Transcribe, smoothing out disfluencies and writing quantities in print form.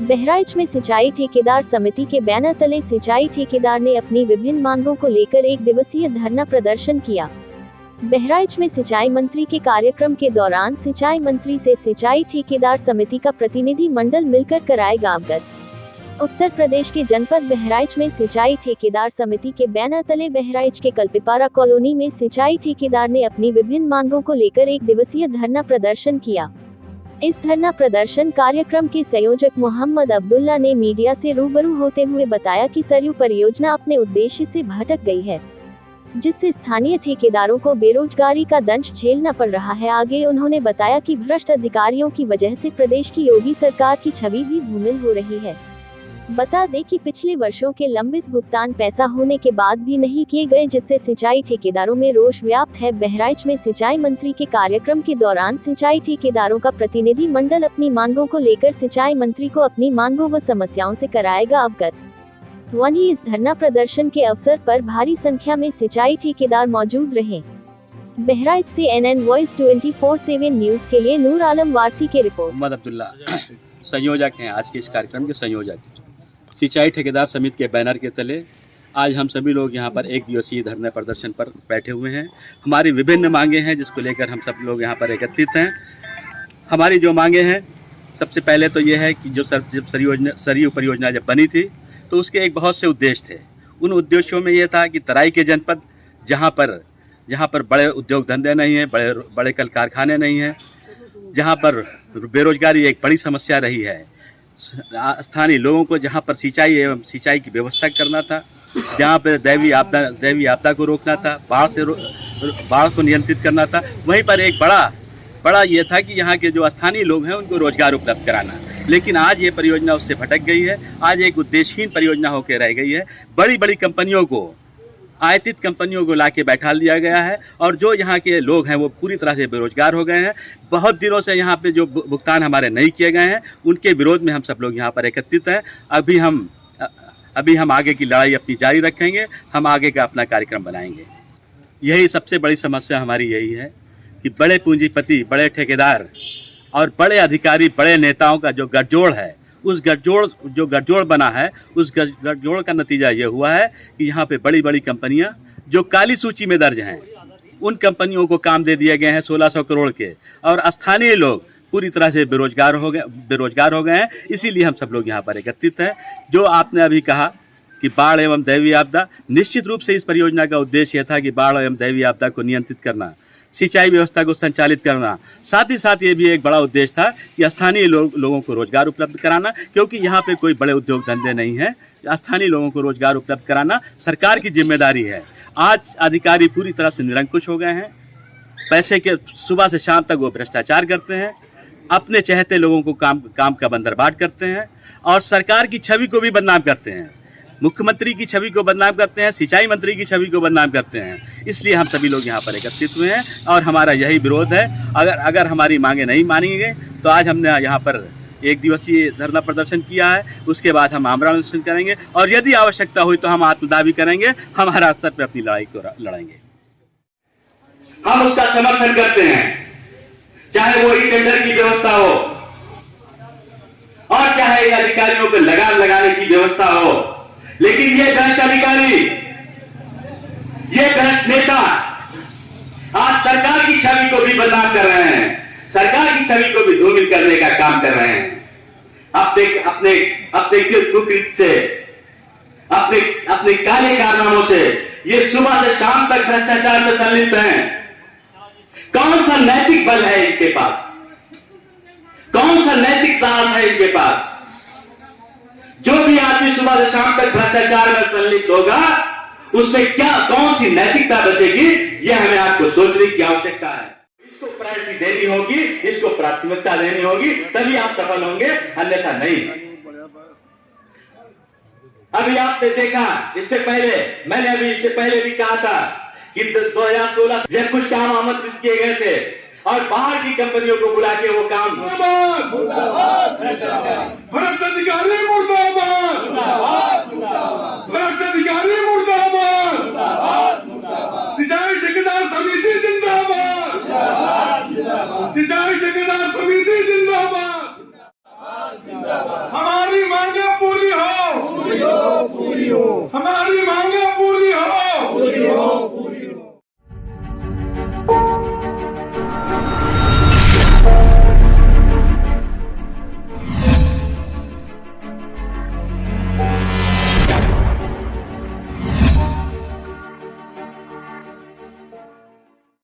बहराइच में सिंचाई ठेकेदार समिति के बैनर तले सिंचाई ठेकेदार ने अपनी विभिन्न मांगों को लेकर एक दिवसीय धरना प्रदर्शन किया। बहराइच में सिंचाई मंत्री के कार्यक्रम के दौरान सिंचाई मंत्री से सिंचाई ठेकेदार समिति का प्रतिनिधि मंडल मिलकर कराएगा अवगत। उत्तर प्रदेश के जनपद बहराइच में सिंचाई ठेकेदार समिति के बैनर तले बहराइच के कल्पीपारा कॉलोनी में सिंचाई ठेकेदार ने अपनी विभिन्न मांगों को लेकर एक दिवसीय धरना प्रदर्शन किया। इस धरना प्रदर्शन कार्यक्रम के संयोजक मोहम्मद अब्दुल्ला ने मीडिया से रूबरू होते हुए बताया कि सरयू परियोजना अपने उद्देश्य से भटक गई है, जिससे स्थानीय ठेकेदारों को बेरोजगारी का दंश झेलना पड़ रहा है। आगे उन्होंने बताया कि भ्रष्ट अधिकारियों की वजह से प्रदेश की योगी सरकार की छवि भी धूमिल हो रही है। बता दें कि पिछले वर्षों के लंबित भुगतान पैसा होने के बाद भी नहीं किए गए, जिससे सिंचाई ठेकेदारों में रोष व्याप्त है। बहराइच में सिंचाई मंत्री के कार्यक्रम के दौरान सिंचाई ठेकेदारों का प्रतिनिधि मंडल अपनी मांगों को लेकर सिंचाई मंत्री को अपनी मांगों व समस्याओं से कराएगा अवगत। वहीं इस धरना प्रदर्शन के अवसर पर भारी संख्या में सिंचाई ठेकेदार मौजूद रहे। बहराइच से NN वॉइस 24/7 न्यूज के लिए नूर आलम वारसी की रिपोर्ट। मोहम्मद अब्दुल्ला संयोजक हैं आज के इस कार्यक्रम के संयोजक। सिंचाई ठेकेदार समिति के बैनर के तले आज हम सभी लोग यहाँ पर एक दिवसीय धरना प्रदर्शन पर बैठे हुए हैं। हमारी विभिन्न मांगे हैं जिसको लेकर हम सब लोग यहाँ पर एकत्रित हैं। हमारी जो मांगे हैं, सबसे पहले तो ये है कि जो सरयू परियोजना जब बनी थी तो उसके एक बहुत से उद्देश्य थे। उन उद्देश्यों में ये था कि तराई के जनपद जहाँ पर बड़े उद्योग धंधे नहीं हैं, बड़े कल कारखाने नहीं हैं, जहाँ पर बेरोजगारी एक बड़ी समस्या रही है, स्थानीय लोगों को जहाँ पर सिंचाई की व्यवस्था करना था, जहाँ पर दैवीय आपदा को रोकना था, बाढ़ को नियंत्रित करना था, वहीं पर एक बड़ा ये था कि यहाँ के जो स्थानीय लोग हैं उनको रोजगार उपलब्ध कराना। लेकिन आज ये परियोजना उससे भटक गई है। आज एक उद्देश्यहीन परियोजना होकर रह गई है। बड़ी बड़ी कंपनियों को, आयातित कंपनियों को लाके बैठा दिया गया है और जो यहाँ के लोग हैं वो पूरी तरह से बेरोजगार हो गए हैं। बहुत दिनों से यहाँ पे जो भुगतान हमारे नहीं किए गए हैं उनके विरोध में हम सब लोग यहाँ पर एकत्रित हैं। अभी हम आगे की लड़ाई अपनी जारी रखेंगे। हम आगे का अपना कार्यक्रम बनाएंगे। यही सबसे बड़ी समस्या हमारी यही है कि बड़े पूंजीपति, बड़े ठेकेदार और बड़े अधिकारी, बड़े नेताओं का जो गठजोड़ है, उस गठजोड़ बना है, उस गठजोड़ का नतीजा ये हुआ है कि यहाँ पे बड़ी बड़ी कंपनियाँ जो काली सूची में दर्ज हैं, उन कंपनियों को काम दे दिए गए हैं 1600 करोड़ के, और स्थानीय लोग पूरी तरह से बेरोजगार हो गए हैं। इसीलिए हम सब लोग यहाँ पर एकत्रित हैं। जो आपने अभी कहा कि बाढ़ एवं दैवीय आपदा, निश्चित रूप से इस परियोजना का उद्देश्य था कि बाढ़ एवं दैवीय आपदा को नियंत्रित करना, सिंचाई व्यवस्था को संचालित करना। साथ ही साथ ये भी एक बड़ा उद्देश्य था कि स्थानीय लोगों को रोजगार उपलब्ध कराना, क्योंकि यहाँ पे कोई बड़े उद्योग धंधे नहीं हैं। स्थानीय लोगों को रोजगार उपलब्ध कराना सरकार की जिम्मेदारी है। आज अधिकारी पूरी तरह से निरंकुश हो गए हैं। पैसे के सुबह से शाम तक वो भ्रष्टाचार करते हैं, अपने चहेते लोगों को काम का बंदरबाट करते हैं और सरकार की छवि को भी बदनाम करते हैं। मुख्यमंत्री की छवि को बदनाम करते हैं, सिंचाई मंत्री की छवि को बदनाम करते हैं। इसलिए हम सभी लोग यहाँ पर एकत्रित हुए हैं और हमारा यही विरोध है। अगर हमारी मांगे नहीं मानी गई तो आज हमने यहाँ पर एक दिवसीय धरना प्रदर्शन किया है। उसके बाद हम आमरण अनशन करेंगे और यदि आवश्यकता हुई तो हम आत्मदाह भी करेंगे। हमारा स्तर पर अपनी लड़ाई को लड़ेंगे। हम उसका समर्थन करते हैं, चाहे वो टेंडर की व्यवस्था हो और चाहे अधिकारियों को लगाम लगाने की व्यवस्था हो। लेकिन ये भ्रष्ट अधिकारी, ये भ्रष्ट नेता आज सरकार की छवि को भी बदनाम कर रहे हैं, सरकार की छवि को भी धूमिल करने का काम कर रहे हैं। अपने कुकृत्य से, अपने काले कारनामों से ये सुबह से शाम तक भ्रष्टाचार में संलिप्त हैं। कौन सा नैतिक बल है इनके पास? कौन सा नैतिक साहस है इनके पास? जो भी आदमी सुबह से शाम तक भ्रष्टाचार में संलिप्त होगा उसमें कौन सी नैतिकता बचेगी? यह हमें आपको सोचने की आवश्यकता है। इसको प्रायोरिटी देनी होगी, इसको प्राथमिकता देनी होगी, तभी आप सफल होंगे, अन्यथा नहीं। अभी आपने देखा, मैंने इससे पहले भी कहा था कि 2016 में कुछ काम आमंत्रित किए गए थे और बाहर की कंपनियों को बुला के वो काम भ्रष्ट अधिकारी मुर्दाबाद, भ्रष्ट अधिकारी मुर्दाबाद। सिंचाई